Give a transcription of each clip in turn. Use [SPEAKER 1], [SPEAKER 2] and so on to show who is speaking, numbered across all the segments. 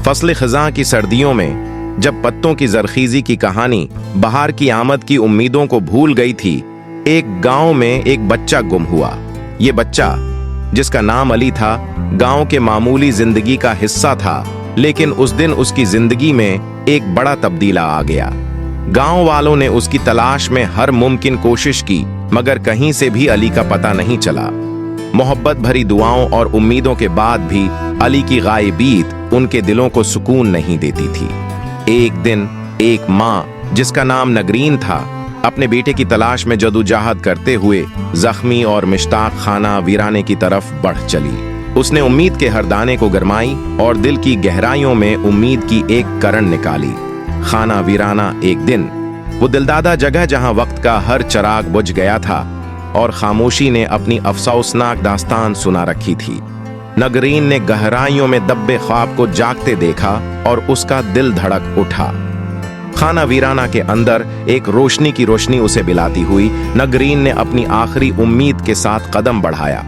[SPEAKER 1] फसल खज़ां की सर्दियों में जब पत्तों की जरखीजी की कहानी बहार की आमद की उम्मीदों को भूल गई थी, एक गांव में एक बच्चा गुम हुआ। ये बच्चा, जिसका नाम अली था, गांव के मामूली जिंदगी का हिस्सा था, लेकिन उस दिन उसकी जिंदगी में एक बड़ा तब्दीला आ गया। गांव वालों ने उसकी तलाश में हर मुमकिन कोशिश की, मगर कहीं से भी अली का पता नहीं चला। मोहब्बत भरी दुआओं और उम्मीदों के बाद भी अली की गायबीत उनके दिलों को सुकून नहीं देती थी। एक दिन एक माँ, जिसका नाम नगरीन था, अपने बेटे की तलाश में जदोजहद करते हुए जख्मी और मुश्ताक खाना वीराने की तरफ बढ़ चली। उसने उम्मीद के हर दाने को गरमाई और दिल की गहराइयों में उम्मीद की एक करण निकाली। खाना वीराना एक दिन, वो दिलदादा जगह जहां वक्त का हर चिराग बुझ गया था और खामोशी ने अपनी अफसोसनाक दास्तान सुना रखी थी। नगरीन ने गहराइयों में दब्बे ख्वाब को जागते देखा और उसका दिल धड़क उठा। खाना वीराना के अंदर एक रोशनी की रोशनी उसे बिलाती हुई नगरीन ने अपनी आखिरी उम्मीद के साथ कदम बढ़ाया।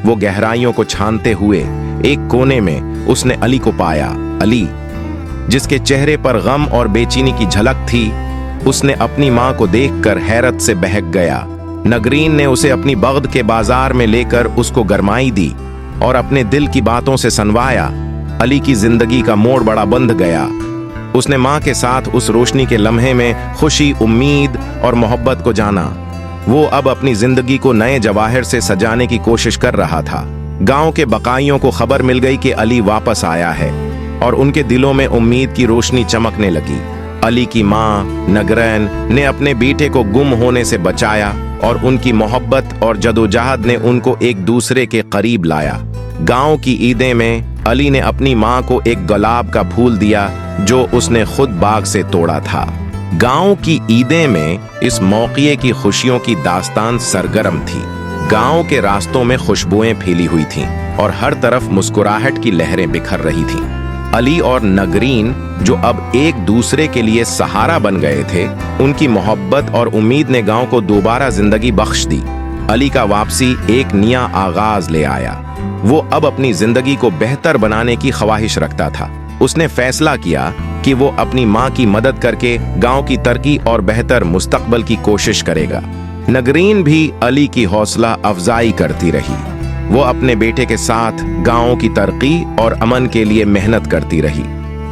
[SPEAKER 1] वो गहराइयों को छानते हुए एक कोने में उसने अली को पाया। अली, जिसके चेहरे पर गम और बेचैनी की झलक थी, उसने अपनी मां को देखकर हैरत से बहक गया। नगरीन ने उसे अपनी बग़द के बाजार में लेकर उसको गरमाई दी और अपने दिल की बातों से सनवाया। अली की जिंदगी का मोड़ बड़ा बंध गया। उसने मां के साथ उस रोशनी के लम्हे में खुशी, उम्मीद और मोहब्बत को जाना। वो अब अपनी जिंदगी को नए जवाहर से सजाने की कोशिश कर रहा था। गांव के बकाइयों को खबर मिल गई कि अली वापस आया है और उनके दिलों में उम्मीद की रोशनी चमकने लगी। अली की मां नगरैन ने अपने बेटे को गुम होने से बचाया और उनकी मोहब्बत और जदोजहद ने उनको एक दूसरे के करीब लाया। गांव की ईदें में अली ने अपनी मां को एक गुलाब का फूल दिया जो उसने खुद बाग से तोड़ा था। गांव की ईदें में इस मौके की खुशियों की दास्तान सरगर्म थी। गांव के रास्तों में खुशबुएं फैली हुई थीं और हर तरफ मुस्कुराहट की लहरें बिखर रही थीं। अली और नगरीन, जो अब एक दूसरे के लिए सहारा बन गए थे, उनकी मोहब्बत और उम्मीद ने गांव को दोबारा जिंदगी बख्श दी। अली का वापसी एक नया आगाज ले आया। वो अब अपनी जिंदगी को बेहतर बनाने की ख्वाहिश रखता था। उसने फैसला किया कि वो अपनी मां की मदद करके गांव की तरक्की और बेहतर मुस्तकबल की कोशिश करेगा। नगरीन भी अली की हौसला अफजाई करती रही। वो अपने बेटे के साथ गांव की तरक्की और अमन के लिए मेहनत करती रही।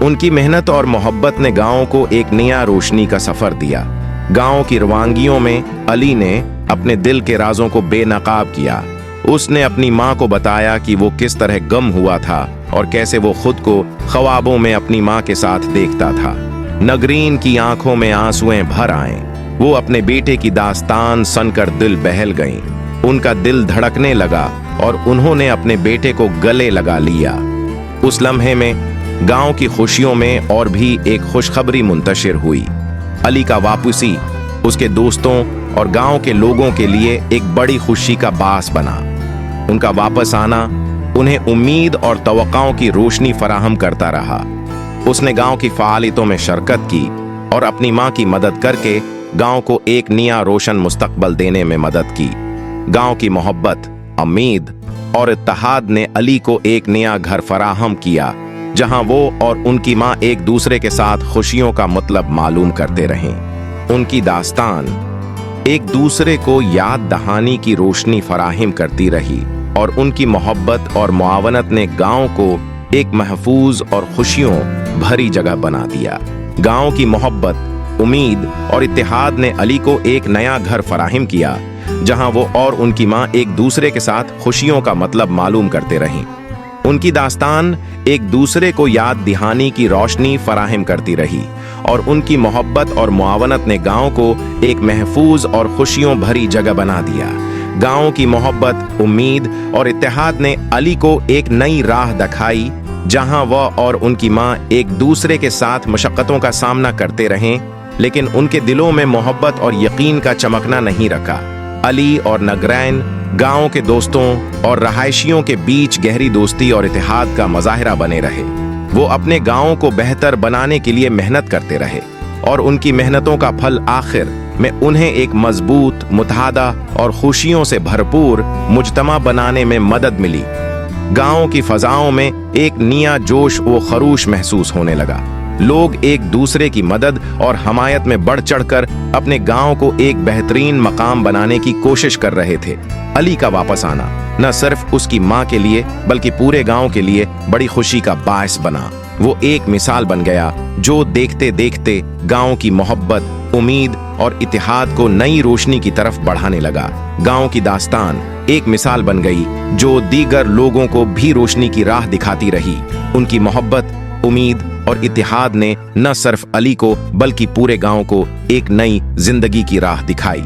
[SPEAKER 1] उनकी मेहनत और मोहब्बत ने गांव को एक नया रोशनी का सफर दिया। गांव की रवानगियों में अली ने अपने दिल के राजों को बेनकाब किया। उसने अपनी मां को बताया कि वो किस तरह गम हुआ था और कैसे वो खुद को ख्वाबों में अपनी मां के साथ देखता था। नगरीन की आंखों में आंसुएं भर आए। वो अपने बेटे की दास्तान सुनकर दिल बहल गई। उनका दिल धड़कने लगा और उन्होंने अपने बेटे को गले लगा लिया। उस लम्हे में गांव की खुशियों में और भी एक खुशखबरी मुंतशिर हुई। अली का वापसी उसके दोस्तों और गांव के लोगों के लिए एक बड़ी खुशी का बास बना। उनका वापस आना उन्हें उम्मीद और तवक्काओं की रोशनी फराहम करता रहा। उसने गांव की फ़आलियतों में शिरकत की और अपनी मां की मदद करके गांव को एक नया रोशन मुस्तकबल देने में मदद की। गांव की मोहब्बत, उम्मीद और इत्तेहाद ने अली को एक नया घर फराहम किया, जहां वो और उनकी मां एक दूसरे के साथ खुशियों का मतलब मालूम करते रहें। उनकी दास्तान एक दूसरे को याद दहानी की रोशनी फराहम करती रही और उनकी मोहब्बत और मुआवनत ने गांव को एक महफूज और खुशियों भरी जगह बना दिया। गांव की मोहब्बत, उम्मीद और इत्तेहाद ने अली को एक नया घर फराहम किया, जहां वो और उनकी मां एक दूसरे के साथ खुशियों का मतलब मालूम करते रहें। उनकी दास्तान एक दूसरे को याद दहानी की रोशनी फराहम करती रही और उनकी मोहब्बत और मुआवनत ने गांव को एक महफूज और खुशियों भरी जगह बना दिया। गांव की मोहब्बत, उम्मीद और इत्तेहाद ने अली को एक नई राह दिखाई, जहां वह और उनकी मां एक दूसरे के साथ मशक्क़तों का सामना करते रहें, लेकिन उनके दिलों में मोहब्बत और यकीन का चमकना नहीं रखा। अली और नगरैन गांव के दोस्तों और रहायशियों के बीच गहरी दोस्ती और इत्तेहाद का मुजाहिरा बने रहे। वो अपने गांव को बेहतर बनाने के लिए मेहनत करते रहे और उनकी मेहनतों का फल आखिर में उन्हें एक मजबूत, मुतहादा और खुशियों से भरपूर मुजतमा बनाने में मदद मिली। गांव की फजाओं में एक नया जोश व खरूश महसूस होने लगा। लोग एक दूसरे की मदद और हमायत में बढ़ चढ़कर अपने गांव को एक बेहतरीन मकाम बनाने की कोशिश कर रहे थे। अली का वापस आना न सिर्फ उसकी माँ के लिए बल्कि पूरे गांव के लिए बड़ी खुशी का बायस बना। वो एक मिसाल बन गया जो देखते देखते गांव की मोहब्बत, उम्मीद और इतिहाद को नई रोशनी की तरफ बढ़ाने लगा। गांव की दास्तान एक मिसाल बन गई जो दीगर लोगों को भी रोशनी की राह दिखाती रही। उनकी मोहब्बत, उम्मीद और इतिहाद ने न सिर्फ अली को बल्कि पूरे गांव को एक नई जिंदगी की राह दिखाई।